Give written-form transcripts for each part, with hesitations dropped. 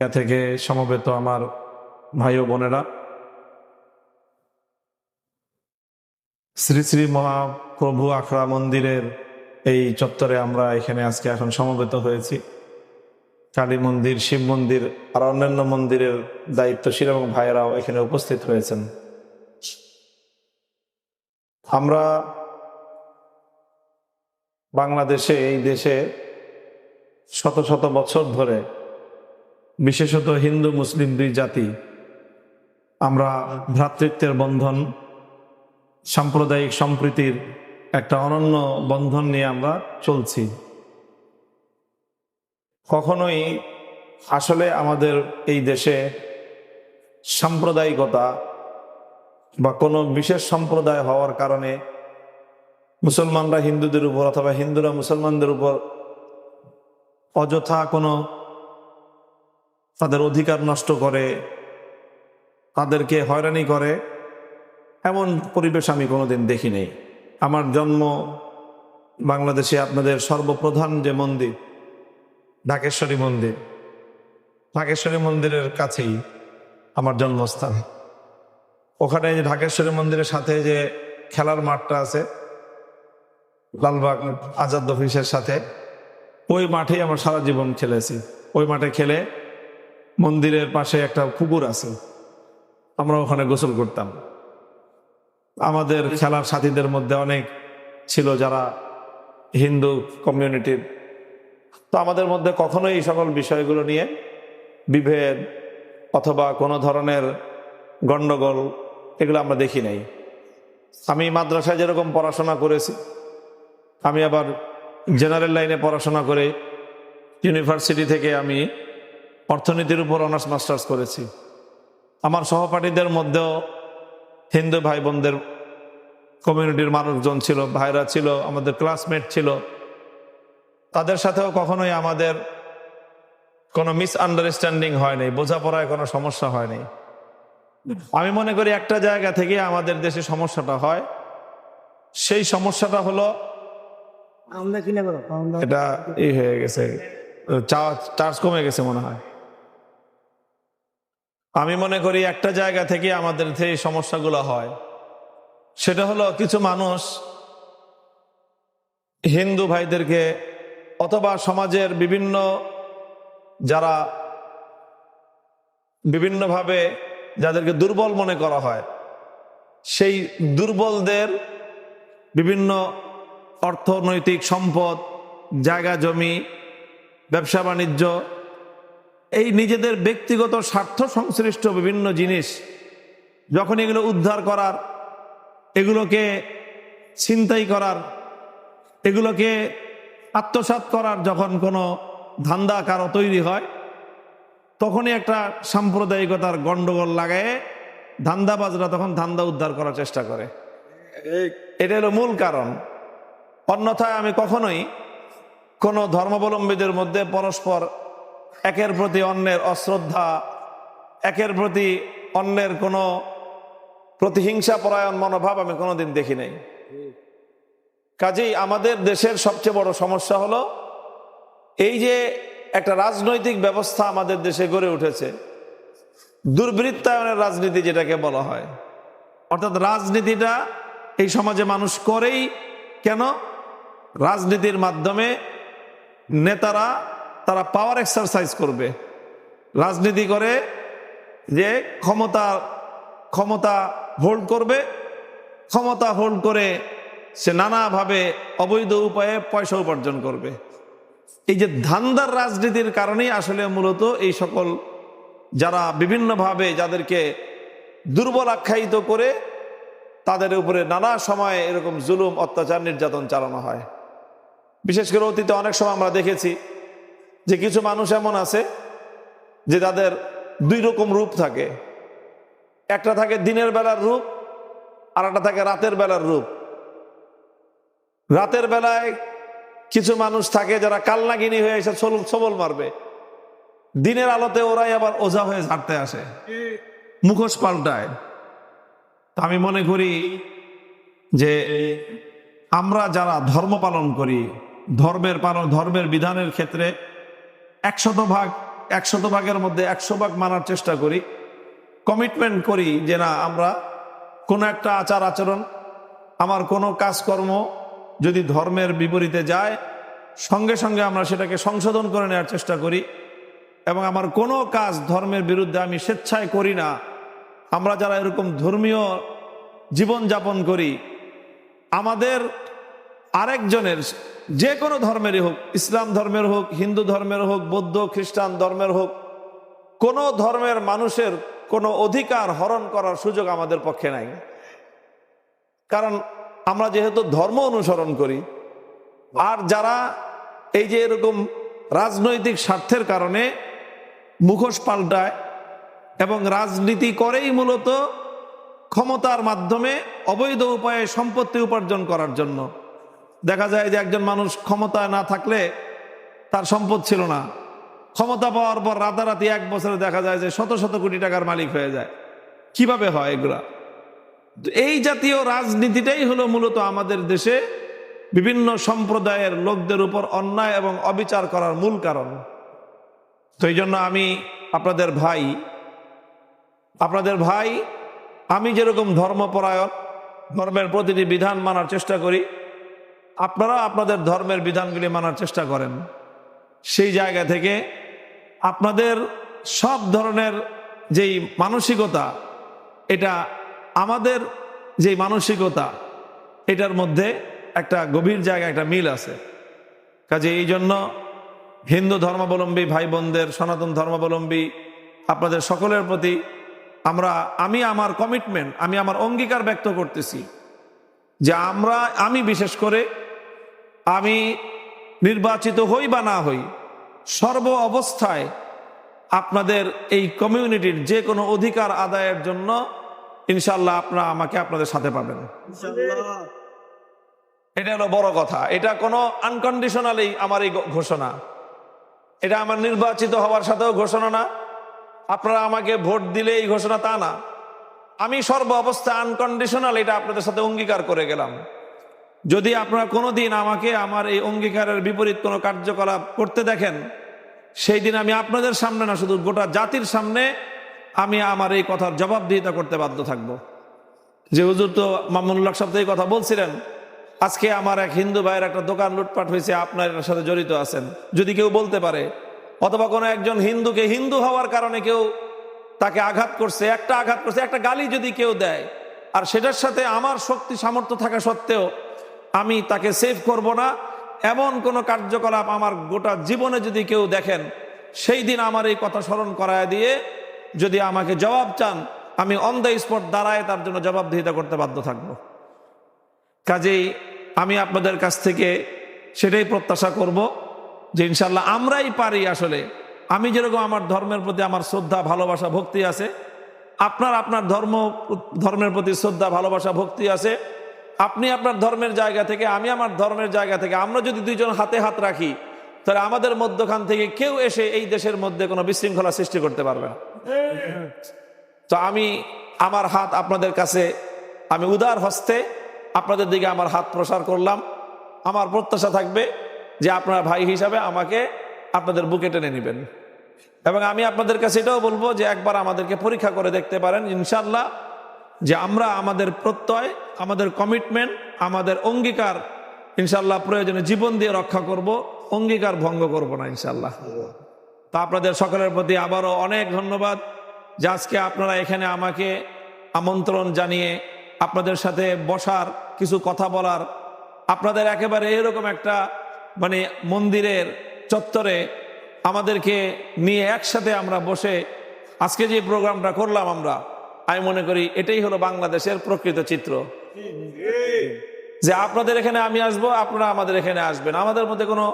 থেকে সমবেত আমার ভাই ও বোনেরা, শ্রী শ্রী মহাপ্রভু আখড়া মন্দিরের এই চত্বরে আমরা এখানে আজকে এখন সমবেত হয়েছি। কালী মন্দির, শিব মন্দির আর অন্যান্য মন্দিরের দায়িত্বশীল এবং ভাইয়েরাও এখানে উপস্থিত হয়েছেন। আমরা বাংলাদেশে, এই দেশে শত শত বছর ধরে, বিশেষত হিন্দু মুসলিম দুই জাতি, আমরা ভ্রাতৃত্বের বন্ধন, সাম্প্রদায়িক সম্প্রীতির একটা অনন্য বন্ধন নিয়ে আমরা চলছি। কখনোই আসলে আমাদের এই দেশে সাম্প্রদায়িকতা বা কোনো বিশেষ সম্প্রদায় হওয়ার কারণে মুসলমানরা হিন্দুদের উপর অথবা হিন্দুরা মুসলমানদের উপর অযথা কোনো তাদের অধিকার নষ্ট করে, তাদেরকে হয়রানি করে, এমন পরিবেশ আমি কোনোদিন দেখি নেই। আমার জন্ম বাংলাদেশে, আপনাদের সর্বপ্রধান যে মন্দির ঢাকেশ্বরী মন্দির, ঢাকেশ্বরী মন্দিরের কাছেই আমার জন্মস্থান। ওখানে যে ঢাকেশ্বরী মন্দিরের সাথে যে খেলার মাঠটা আছে, লালবাগ আজাদ অফিসের সাথে, ওই মাঠেই আমার সারা জীবন খেলেছি। ওই মাঠে খেলে মন্দিরের পাশে একটা পুকুর আছে, আমরা ওখানে গোসল করতাম। আমাদের খেলার সাথীদের মধ্যে অনেক ছিল যারা হিন্দু কমিউনিটির। তো আমাদের মধ্যে কখনোই এই সকল বিষয়গুলো নিয়ে বিভেদ অথবা কোনো ধরনের গণ্ডগোল এগুলো আমরা দেখি নাই। আমি মাদ্রাসায় যেরকম পড়াশোনা করেছি, আমি আবার জেনারেল লাইনে পড়াশোনা করে ইউনিভার্সিটি থেকে আমি অর্থনীতির উপর অনার্স মাস্টার্স করেছি। আমার সহপাঠীদের মধ্যেও হিন্দু ভাই বোনদের কমিউনিটির মানুষজন ছিল, ভাইরা ছিল, আমাদের ক্লাসমেট ছিল। তাদের সাথেও কখনোই আমাদের কোনো মিসআন্ডারস্ট্যান্ডিং হয় নাই, বোঝাপড়ায় কোনো সমস্যা হয় নাই। আমি মনে করি একটা জায়গা থেকে আমাদের দেশে সমস্যাটা হয়, সেই সমস্যাটা হলো এটা এই হয়ে গেছে, চার্জ কমে গেছে মনে হয়। আমি মনে করি একটা জায়গা থেকে আমাদের এই সমস্যাগুলো হয়, সেটা হলো কিছু মানুষ হিন্দু ভাইদেরকে অথবা সমাজের যারা বিভিন্নভাবে যাদেরকে দুর্বল মনে করা হয়, সেই দুর্বলদের বিভিন্ন অর্থনৈতিক সম্পদ, জায়গা জমি, ব্যবসা বাণিজ্য, এই নিজেদের ব্যক্তিগত স্বার্থ সংশ্লিষ্ট বিভিন্ন জিনিস যখন এগুলো উদ্ধার করার, এগুলোকে ছিনতাই করার, এগুলোকে আত্মসাৎ করার যখন কোনো ধান্দা কারো তৈরি হয়, তখনই একটা সাম্প্রদায়িকতার গন্ডগোল লাগায় ধান্দাবাজরা তখন ধান্দা উদ্ধার করার চেষ্টা করে। এটা হলো মূল কারণ। অন্যথায় আমি কখনোই কোনো ধর্মাবলম্বীদের মধ্যে পরস্পর একের প্রতি অন্যের অশ্রদ্ধা, একের প্রতি অন্যের কোনো প্রতিহিংসা পরায়ণ মনোভাব আমি কোনোদিন দেখি নাই। কাজেই আমাদের দেশের সবচেয়ে বড় সমস্যা হলো এই যে একটা রাজনৈতিক ব্যবস্থা আমাদের দেশে গড়ে উঠেছে, দুর্বৃত্তায়নের রাজনীতি যেটাকে বলা হয়। অর্থাৎ রাজনীতিটা এই সমাজে মানুষ করেই কেন? রাজনীতির মাধ্যমে নেতারা তারা পাওয়ার এক্সারসাইজ করবে, রাজনীতি করে যে ক্ষমতা হোল্ড করবে, ক্ষমতা হোল্ড করে সে নানাভাবে অবৈধ উপায়ে পয়সা উপার্জন করবে। এই যে ধান্দার রাজনীতির কারণেই আসলে মূলত এই সকল যারা বিভিন্নভাবে যাদেরকে দুর্বল আখ্যায়িত করে তাদের উপরে নানা সময়ে এরকম জুলুম, অত্যাচার, নির্যাতন চালানো হয়। বিশেষ করে অতীতে অনেক সময় আমরা দেখেছি যে কিছু মানুষ এমন আছে যে তাদের দুই রকম রূপ থাকে। একটা থাকে দিনের বেলার রূপ, আর একটা থাকে রাতের বেলার রূপ। রাতের বেলায় কিছু মানুষ থাকে যারা কালনাগিনী হয়ে এসে ছবল মারবে, দিনের আলোতে ওরাই আবার ওঝা হয়ে ঝাড়তে আসে, মুখোশ পাল্টায়। আমি মনে করি যে আমরা যারা ধর্ম পালন করি, ধর্মের বিধানের ক্ষেত্রে 100% 100 ভাগের মধ্যে 100 ভাগ মানার চেষ্টা করি, কমিটমেন্ট করি যে না, আমরা কোনো একটা আচার আচরণ, আমার কোনো কাজকর্ম যদি ধর্মের বিপরীতে যায়, সঙ্গে সঙ্গে আমরা সেটাকে সংশোধন করে নেওয়ার চেষ্টা করি, এবং আমার কোনো কাজ ধর্মের বিরুদ্ধে আমি স্বেচ্ছায় করি না। আমরা যারা এরকম ধর্মীয় জীবনযাপন করি, আমাদের আরেকজনের, যে কোনো ধর্মেরই হোক, ইসলাম ধর্মের হোক, হিন্দু ধর্মের হোক, বৌদ্ধ খ্রিস্টান ধর্মের হোক, কোনো ধর্মের মানুষের কোনো অধিকার হরণ করার সুযোগ আমাদের পক্ষে নাই। কারণ আমরা যেহেতু ধর্ম অনুসরণ করি, আর যারা এই যে এরকম রাজনৈতিক স্বার্থের কারণে মুখোশ পাল্টায় এবং রাজনীতি করেই মূলত ক্ষমতার মাধ্যমে অবৈধ উপায়ে সম্পত্তি উপার্জন করার জন্য, দেখা যায় যে একজন মানুষ ক্ষমতায় না থাকলে তার সম্পদ ছিল না, ক্ষমতা পাওয়ার পর রাতারাতি 1 বছরে দেখা যায় যে শত শত কোটি টাকার মালিক হয়ে যায়। কিভাবে হয় এগুলা? এই জাতীয় রাজনীতিটাই হলো মূলত আমাদের দেশে বিভিন্ন সম্প্রদায়ের লোকদের উপর অন্যায় এবং অবিচার করার মূল কারণ। তো এই জন্য আমি আপনাদের ভাই, আমি যেরকম ধর্মপরায়ণ, ধর্মের প্রতিটি বিধান মানার চেষ্টা করি, আপনারা আপনাদের ধর্মের বিধানগুলি মানার চেষ্টা করেন। সেই জায়গা থেকে আপনাদের সব ধরনের যেই মানসিকতা, এটা আমাদের যেই মানসিকতা, এটার মধ্যে একটা গভীর জায়গায় একটা মিল আছে। কাজে এই জন্য হিন্দু ধর্মাবলম্বী ভাই বোনদের, সনাতন ধর্মাবলম্বী আপনাদের সকলের প্রতি আমি আমার কমিটমেন্ট, আমি আমার অঙ্গীকার ব্যক্ত করতেছি যে আমি বিশেষ করে, আমি নির্বাচিত হই বা না হই, সর্ব অবস্থায় আপনাদের এই কমিউনিটির যে কোনো অধিকার আদায়ের জন্য ইনশাল্লাহ আপনারা আমাকে আপনাদের সাথে পাবেন। এটা হলো বড় কথা। এটা কোনো আনকন্ডিশনালি আমার এই ঘোষণা, এটা আমার নির্বাচিত হওয়ার সাথেও ঘোষণা না, আপনারা আমাকে ভোট দিলে এই ঘোষণা তা না। আমি সর্ব অবস্থায় আনকন্ডিশনাল এটা আপনাদের সাথে অঙ্গীকার করে গেলাম। যদি আপনারা কোনোদিন আমাকে আমার এই অঙ্গীকারের বিপরীত কোনো কার্যকলাপ করতে দেখেন, সেই দিন আমি আপনাদের সামনে না, শুধু গোটা জাতির সামনে আমি আমার এই কথার জবাবদিহিতা করতে বাধ্য থাকব। যে হুজুর তো মামুনুল্লাহ সাহেব তো এই কথা বলছিলেন, আজকে আমার এক হিন্দু ভাইয়ের একটা দোকান লুটপাট হয়েছে, আপনার এর সাথে জড়িত আছেন, যদি কেউ বলতে পারে, অথবা কোনো একজন হিন্দুকে হিন্দু হওয়ার কারণে কেউ তাকে আঘাত করছে, একটা গালি যদি কেউ দেয়, আর সেটার সাথে আমার শক্তি সামর্থ্য থাকা সত্ত্বেও আমি তাকে সেভ করব না, এমন কোনো কার্যকলাপ আমার গোটা জীবনে যদি কেউ দেখেন, সেই দিন আমার এই কথা স্মরণ করায় দিয়ে যদি আমাকে জবাব চান, আমি অন দ্য স্পট দাঁড়ায় তার জন্য জবাবদিহিতা করতে বাধ্য থাকব। কাজেই আমি আপনাদের কাছ থেকে সেটাই প্রত্যাশা করব যে ইনশাল্লাহ আমরাই পারি। আসলে আমি যেরকম আমার ধর্মের প্রতি আমার শ্রদ্ধা, ভালোবাসা, ভক্তি আছে, আপনার ধর্মের প্রতি শ্রদ্ধা, ভালোবাসা, ভক্তি আছে, আপনি আপনার ধর্মের জায়গা থেকে, আমি আমার ধর্মের জায়গা থেকে, আমরা যদি দুইজন হাতে হাত রাখি, তাহলে আমাদের মধ্যখান থেকে কেউ এসে এই দেশের মধ্যে কোনো বিশৃঙ্খলা সৃষ্টি করতে পারবে না। তো আমি আমার হাত আপনাদের কাছে, আমি উদার হস্তে আপনাদের দিকে আমার হাত প্রসার করলাম। আমার প্রত্যাশা থাকবে যে আপনার ভাই হিসাবে আমাকে আপনাদের বুকে টেনে নেবেন, এবং আমি আপনাদের কাছে এটাও বলবো যে একবার আমাদেরকে পরীক্ষা করে দেখতে পারেন ইনশাল্লাহ, যে আমরা আমাদের প্রত্যয়, আমাদের কমিটমেন্ট, আমাদের অঙ্গীকার ইনশাল্লাহ প্রয়োজনে জীবন দিয়ে রক্ষা করব, অঙ্গীকার ভঙ্গ করব না ইনশাল্লাহ। তা আপনাদের সকলের প্রতি আবারও অনেক ধন্যবাদ যে আজকে আপনারা এখানে আমাকে আমন্ত্রণ জানিয়ে আপনাদের সাথে বসার, কিছু কথা বলার, আপনাদের একেবারে এরকম একটা মন্দিরের চত্বরে আমাদেরকে নিয়ে একসাথে আমরা বসে আজকে যে প্রোগ্রামটা করলাম, আমি মনে করি এটাই হলো বাংলাদেশের প্রকৃত চিত্র। যে আপনাদের এখানে আমি আসবো, আপনারা আমাদের এখানে আসবেন, আমাদের মধ্যে কোনো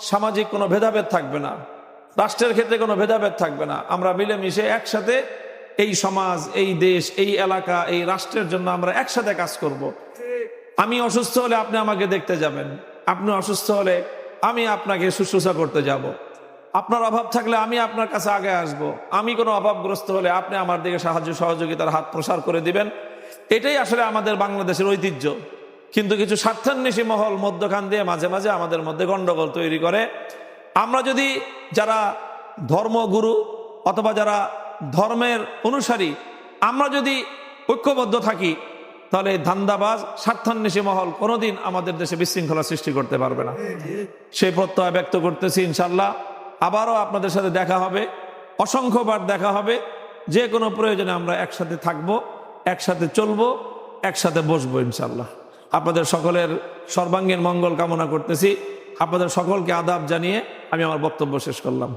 সামাজিক কোনো ভেদাভেদ থাকবে না, রাষ্ট্রের ক্ষেত্রে কোনো ভেদাভেদ থাকবে না, আমরা মিলেমিশে একসাথে এই সমাজ, এই দেশ, এই এলাকা, এই রাষ্ট্রের জন্য আমরা একসাথে কাজ করব। আমি অসুস্থ হলে আপনি আমাকে দেখতে যাবেন, আপনি অসুস্থ হলে আমি আপনাকে শুশ্রূষা করতে যাব, আপনার অভাব থাকলে আমি আপনার কাছে আগে আসব, আমি কোনো অভাবগ্রস্ত হলে আপনি আমার দিকে সাহায্য সহযোগিতার হাত প্রসার করে দিবেন। এটাই আসলে আমাদের বাংলাদেশের ঐতিহ্য। কিন্তু কিছু স্বার্থান্বেষী মহল মধ্যখান দিয়ে মাঝে মাঝে আমাদের মধ্যে গন্ডগোল তৈরি করে। আমরা যদি যারা ধর্মগুরু অথবা যারা ধর্মের অনুসারী, আমরা যদি ঐক্যবদ্ধ থাকি, তাহলে ধান্দাবাজ স্বার্থান্বেষী মহল কোনোদিন আমাদের দেশে বিশৃঙ্খলা সৃষ্টি করতে পারবে না। সেই প্রত্যয় ব্যক্ত করতেছি। ইনশাল্লাহ আবারও আপনাদের সাথে দেখা হবে, অসংখ্যবার দেখা হবে। যে কোনো প্রয়োজনে আমরা একসাথে থাকবো, একসাথে চলবো, একসাথে বসবো ইনশাল্লাহ। আপনাদের সকলের সর্বাঙ্গীন মঙ্গল কামনা করতেছি। আপনাদের সকলকে আদাব জানিয়ে আমি আমার বক্তব্য শেষ করলাম।